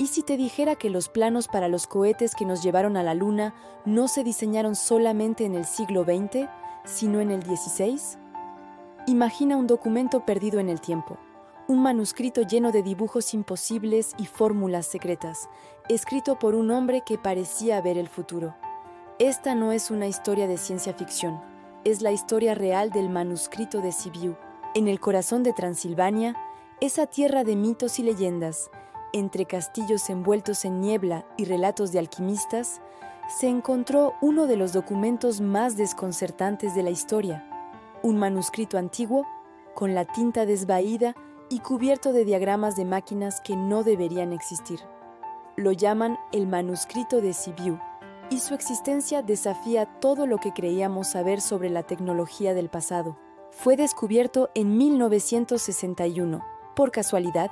¿Y si te dijera que los planos para los cohetes que nos llevaron a la Luna no se diseñaron solamente en el siglo XX, sino en el XVI? Imagina un documento perdido en el tiempo, un manuscrito lleno de dibujos imposibles y fórmulas secretas, escrito por un hombre que parecía ver el futuro. Esta no es una historia de ciencia ficción, es la historia real del manuscrito de Sibiu, en el corazón de Transilvania, esa tierra de mitos y leyendas. Entre castillos envueltos en niebla y relatos de alquimistas, se encontró uno de los documentos más desconcertantes de la historia, un manuscrito antiguo, con la tinta desvaída y cubierto de diagramas de máquinas que no deberían existir. Lo llaman el manuscrito de Sibiu, y su existencia desafía todo lo que creíamos saber sobre la tecnología del pasado. Fue descubierto en 1961, por casualidad,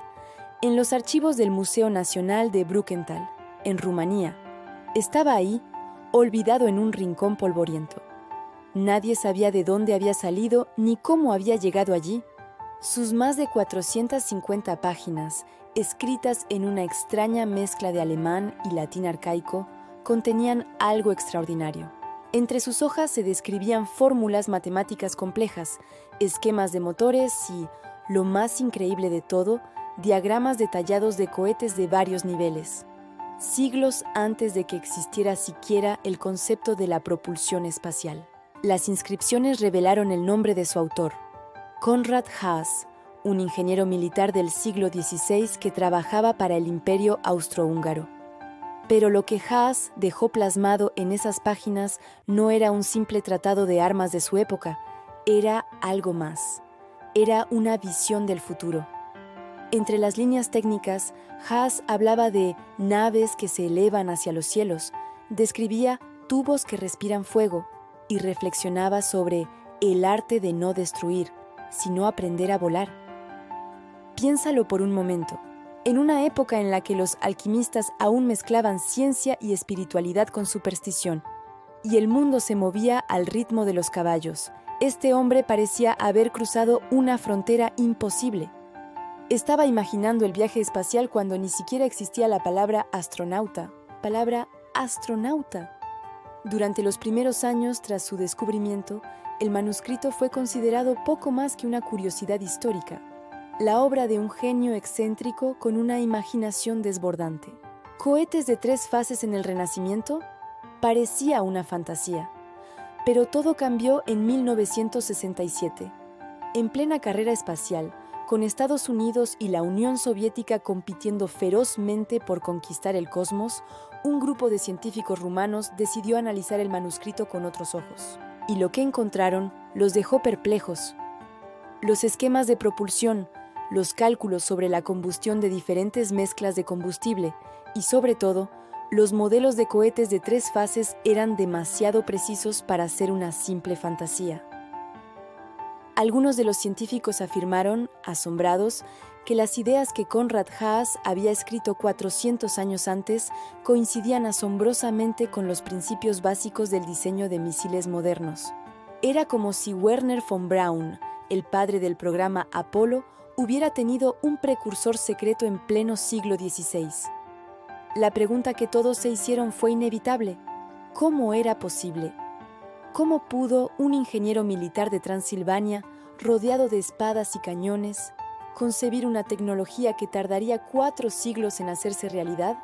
en los archivos del Museo Nacional de Brukenthal, en Rumanía. Estaba ahí, olvidado en un rincón polvoriento. Nadie sabía de dónde había salido ni cómo había llegado allí. Sus más de 450 páginas, escritas en una extraña mezcla de alemán y latín arcaico, contenían algo extraordinario. Entre sus hojas se describían fórmulas matemáticas complejas, esquemas de motores y, lo más increíble de todo, diagramas detallados de cohetes de varios niveles, siglos antes de que existiera siquiera el concepto de la propulsión espacial. Las inscripciones revelaron el nombre de su autor, Konrad Haas, un ingeniero militar del siglo XVI que trabajaba para el Imperio Austrohúngaro. Pero lo que Haas dejó plasmado en esas páginas no era un simple tratado de armas de su época, era algo más. Era una visión del futuro. Entre las líneas técnicas, Haas hablaba de naves que se elevan hacia los cielos, describía tubos que respiran fuego y reflexionaba sobre el arte de no destruir, sino aprender a volar. Piénsalo por un momento. En una época en la que los alquimistas aún mezclaban ciencia y espiritualidad con superstición, y el mundo se movía al ritmo de los caballos, este hombre parecía haber cruzado una frontera imposible. Estaba imaginando el viaje espacial cuando ni siquiera existía la palabra astronauta. Durante los primeros años tras su descubrimiento, el manuscrito fue considerado poco más que una curiosidad histórica, la obra de un genio excéntrico con una imaginación desbordante. ¿Cohetes de 3 fases en el Renacimiento? Parecía una fantasía. Pero todo cambió en 1967. En plena carrera espacial, con Estados Unidos y la Unión Soviética compitiendo ferozmente por conquistar el cosmos, un grupo de científicos rumanos decidió analizar el manuscrito con otros ojos. Y lo que encontraron los dejó perplejos. Los esquemas de propulsión, los cálculos sobre la combustión de diferentes mezclas de combustible y, sobre todo, los modelos de cohetes de 3 fases eran demasiado precisos para ser una simple fantasía. Algunos de los científicos afirmaron, asombrados, que las ideas que Konrad Haas había escrito 400 años antes coincidían asombrosamente con los principios básicos del diseño de misiles modernos. Era como si Wernher von Braun, el padre del programa Apolo, hubiera tenido un precursor secreto en pleno siglo XVI. La pregunta que todos se hicieron fue inevitable: ¿cómo era posible? ¿Cómo pudo un ingeniero militar de Transilvania, rodeado de espadas y cañones, concebir una tecnología que tardaría 4 siglos en hacerse realidad?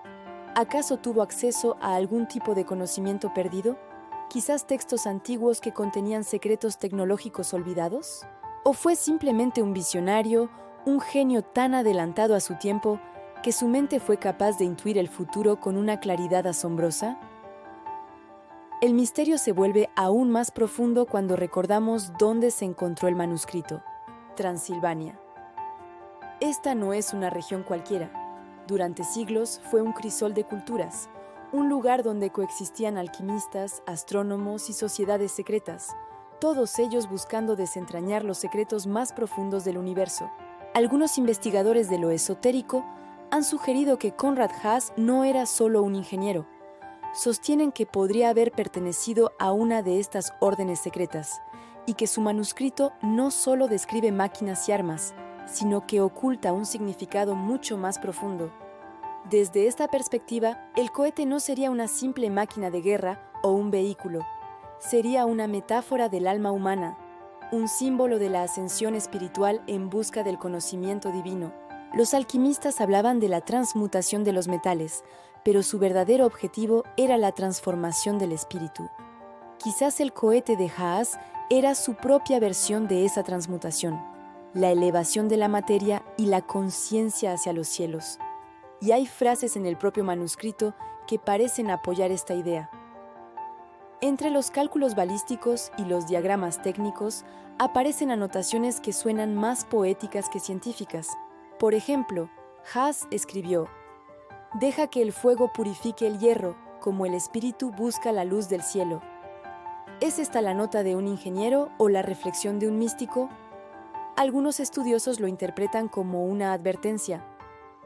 ¿Acaso tuvo acceso a algún tipo de conocimiento perdido? ¿Quizás textos antiguos que contenían secretos tecnológicos olvidados? ¿O fue simplemente un visionario, un genio tan adelantado a su tiempo que su mente fue capaz de intuir el futuro con una claridad asombrosa? El misterio se vuelve aún más profundo cuando recordamos dónde se encontró el manuscrito: Transilvania. Esta no es una región cualquiera. Durante siglos fue un crisol de culturas, un lugar donde coexistían alquimistas, astrónomos y sociedades secretas, todos ellos buscando desentrañar los secretos más profundos del universo. Algunos investigadores de lo esotérico han sugerido que Konrad Haas no era solo un ingeniero. Sostienen que podría haber pertenecido a una de estas órdenes secretas y que su manuscrito no solo describe máquinas y armas, sino que oculta un significado mucho más profundo. Desde esta perspectiva, el cohete no sería una simple máquina de guerra o un vehículo. Sería una metáfora del alma humana, un símbolo de la ascensión espiritual en busca del conocimiento divino. Los alquimistas hablaban de la transmutación de los metales, pero su verdadero objetivo era la transformación del espíritu. Quizás el cohete de Haas era su propia versión de esa transmutación, la elevación de la materia y la conciencia hacia los cielos. Y hay frases en el propio manuscrito que parecen apoyar esta idea. Entre los cálculos balísticos y los diagramas técnicos aparecen anotaciones que suenan más poéticas que científicas. Por ejemplo, Haas escribió: «Deja que el fuego purifique el hierro, como el espíritu busca la luz del cielo». ¿Es esta la nota de un ingeniero o la reflexión de un místico? Algunos estudiosos lo interpretan como una advertencia,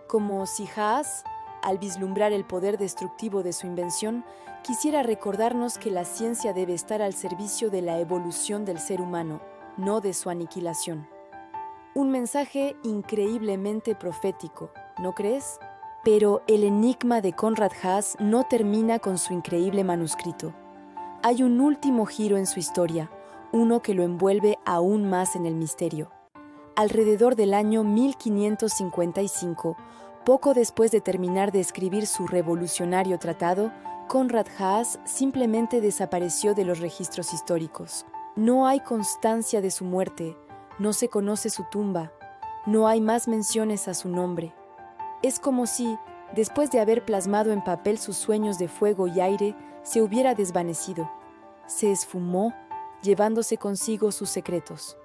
como si Haas, al vislumbrar el poder destructivo de su invención, quisiera recordarnos que la ciencia debe estar al servicio de la evolución del ser humano, no de su aniquilación. Un mensaje increíblemente profético, ¿no crees? Pero el enigma de Konrad Haas no termina con su increíble manuscrito. Hay un último giro en su historia, uno que lo envuelve aún más en el misterio. Alrededor del año 1555, poco después de terminar de escribir su revolucionario tratado, Konrad Haas simplemente desapareció de los registros históricos. No hay constancia de su muerte, no se conoce su tumba, no hay más menciones a su nombre. Es como si, después de haber plasmado en papel sus sueños de fuego y aire, se hubiera desvanecido. Se esfumó, llevándose consigo sus secretos.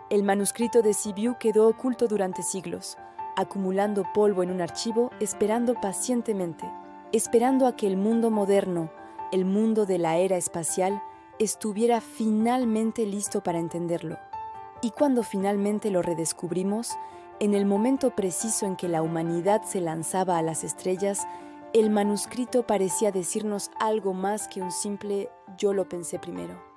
El manuscrito de Sibiu quedó oculto durante siglos, acumulando polvo en un archivo, esperando pacientemente, esperando a que el mundo moderno, el mundo de la era espacial, estuviera finalmente listo para entenderlo. Y cuando finalmente lo redescubrimos, en el momento preciso en que la humanidad se lanzaba a las estrellas, el manuscrito parecía decirnos algo más que un simple «yo lo pensé primero».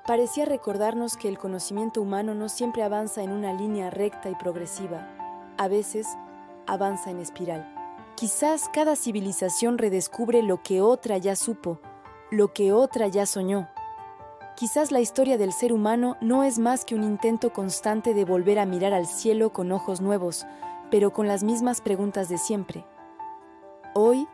Parecía recordarnos que el conocimiento humano no siempre avanza en una línea recta y progresiva, a veces avanza en espiral. Quizás cada civilización redescubre lo que otra ya supo, lo que otra ya soñó. Quizás la historia del ser humano no es más que un intento constante de volver a mirar al cielo con ojos nuevos, pero con las mismas preguntas de siempre. Hoy,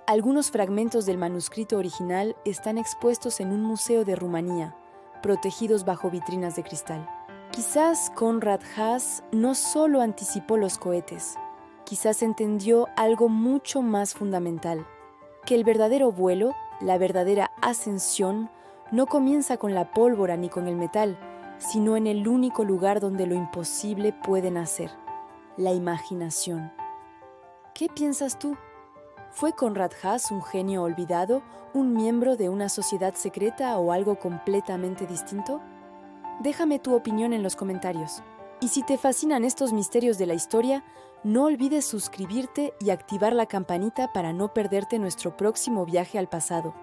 algunos fragmentos del manuscrito original están expuestos en un museo de Rumanía, protegidos bajo vitrinas de cristal. Quizás Konrad Haas no solo anticipó los cohetes, quizás entendió algo mucho más fundamental, que el verdadero vuelo, la verdadera ascensión, no comienza con la pólvora ni con el metal, sino en el único lugar donde lo imposible puede nacer, la imaginación. ¿Qué piensas tú? ¿Fue Konrad Haas un genio olvidado, un miembro de una sociedad secreta o algo completamente distinto? Déjame tu opinión en los comentarios. Y si te fascinan estos misterios de la historia, no olvides suscribirte y activar la campanita para no perderte nuestro próximo viaje al pasado.